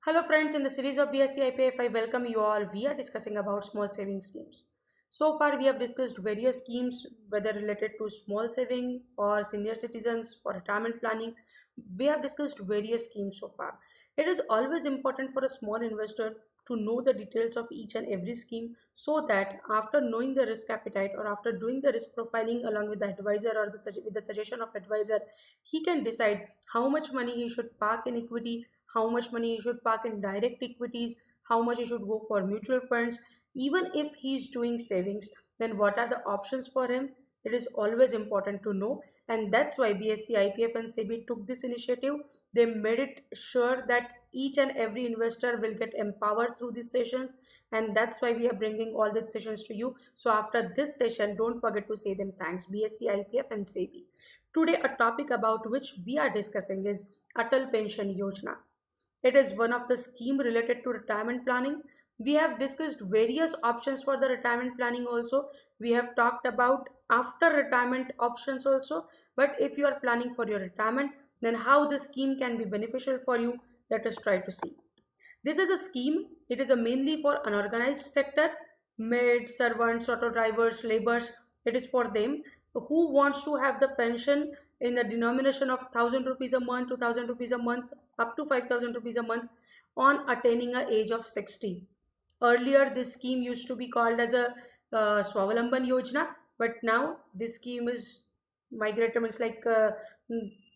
Hello friends, in the series of BSc IPF, I welcome you all. We are discussing about small saving schemes. So far, we have discussed various schemes, whether related to small saving or senior citizens for retirement planning. We have discussed various schemes so far. It is always important for a small investor to know the details of each and every scheme so that after knowing the risk appetite or after doing the risk profiling along with the advisor or with the suggestion of advisor, he can decide how much money he should park in equity, how much money he should park in direct equities, how much he should go for mutual funds. Even if he's doing savings, then what are the options for him? It is always important to know, and that's why BSc, IPF, and SEBI took this initiative. They made it sure that each and every investor will get empowered through these sessions, and that's why we are bringing all the sessions to you. So after this session, don't forget to say them thanks, BSc, IPF, and SEBI. Today, a topic about which we are discussing is Atal Pension Yojana. It is one of the scheme related to retirement planning. We have discussed various options for the retirement planning also. We have talked about after retirement options also. But if you are planning for your retirement, then how this scheme can be beneficial for you, let us try to see. This is a scheme. It is a mainly for unorganized sector, maids, servants, auto drivers, laborers. It is for them who wants to have the pension in the denomination of 1000 rupees a month, 2000 rupees a month, up to 5000 rupees a month on attaining a age of 60. Earlier, this scheme used to be called as a Swavalamban Yojana, but now this scheme is migrated. It's like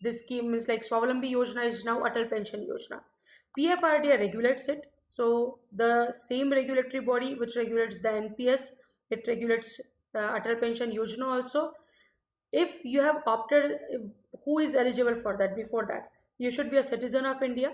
this scheme is like Swavalambi Yojana is now Atal Pension Yojana. PFRDA regulates it. So the same regulatory body which regulates the NPS, it regulates Atal Pension Yojana also. If you have opted, who is eligible for that? Before that, you should be a citizen of India.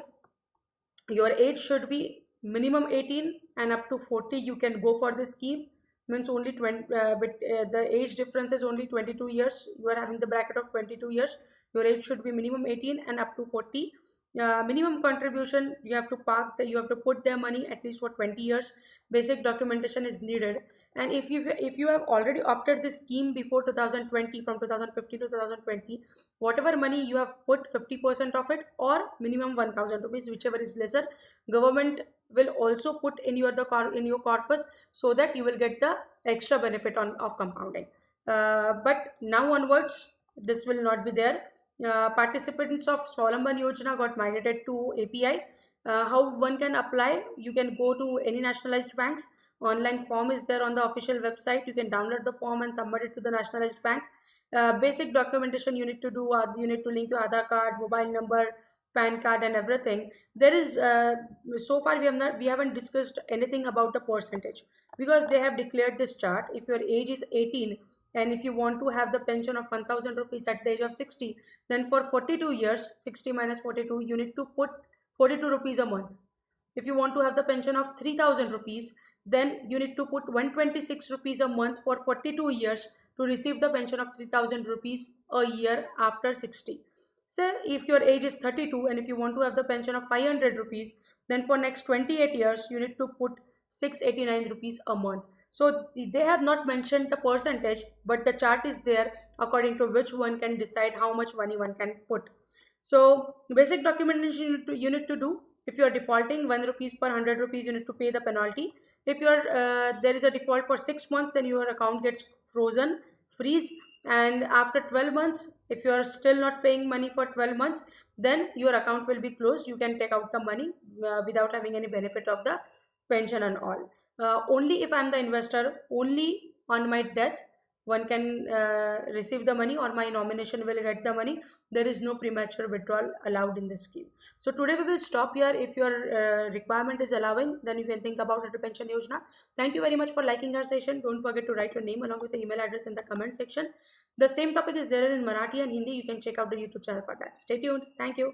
Your age should be minimum 18 and up to 40 you can go for this scheme. Means only 20, but the age difference is only 22 years. You are having the bracket of 22 years. Your age should be minimum 18 and up to 40. Minimum contribution, you have to park you have to put their money at least for 20 years. Basic documentation is needed. And if you have already opted this scheme before 2020, from 2015 to 2020, whatever money you have put, 50% of it or minimum 1000 rupees, whichever is lesser, government will also put in in your corpus, so that you will get the extra benefit of compounding. But now onwards, this will not be there. Participants of Swalamban Yojana got migrated to API. How one can apply? You can go to any nationalized banks. Online form is there on the official website. You can download the form and submit it to the nationalized bank. Basic documentation you need to do. You need to link your Aadhaar card, mobile number, PAN card, and everything. There is so far we haven't discussed anything about the percentage, because they have declared this chart. If your age is 18 and if you want to have the pension of 1000 rupees at the age of 60, then for 42 years, 60 minus 42, you need to put 42 rupees a month. If you want to have the pension of 3000 rupees, then you need to put 126 rupees a month for 42 years to receive the pension of 3000 rupees a year after 60. So if your age is 32 and if you want to have the pension of 500 rupees, then for next 28 years you need to put 689 rupees a month. So they have not mentioned the percentage, but the chart is there according to which one can decide how much money one can put. So basic documentation you need to do. If you are defaulting 1 rupees per 100 rupees, you need to pay the penalty. If you are there is a default for 6 months, then your account gets frozen, freeze. And after 12 months, if you are still not paying money for 12 months, then your account will be closed. You can take out the money without having any benefit of the pension and all. Only if I am the investor, only on my death one can receive the money, or my nomination will get the money. There is no premature withdrawal allowed in this scheme. So today we will stop here. If your requirement is allowing, then you can think about Atal Pension Yojana. Thank you very much for liking our session. Don't forget to write your name along with the email address in the comment section. The same topic is there in Marathi and Hindi. You can check out the YouTube channel for that. Stay tuned. Thank you.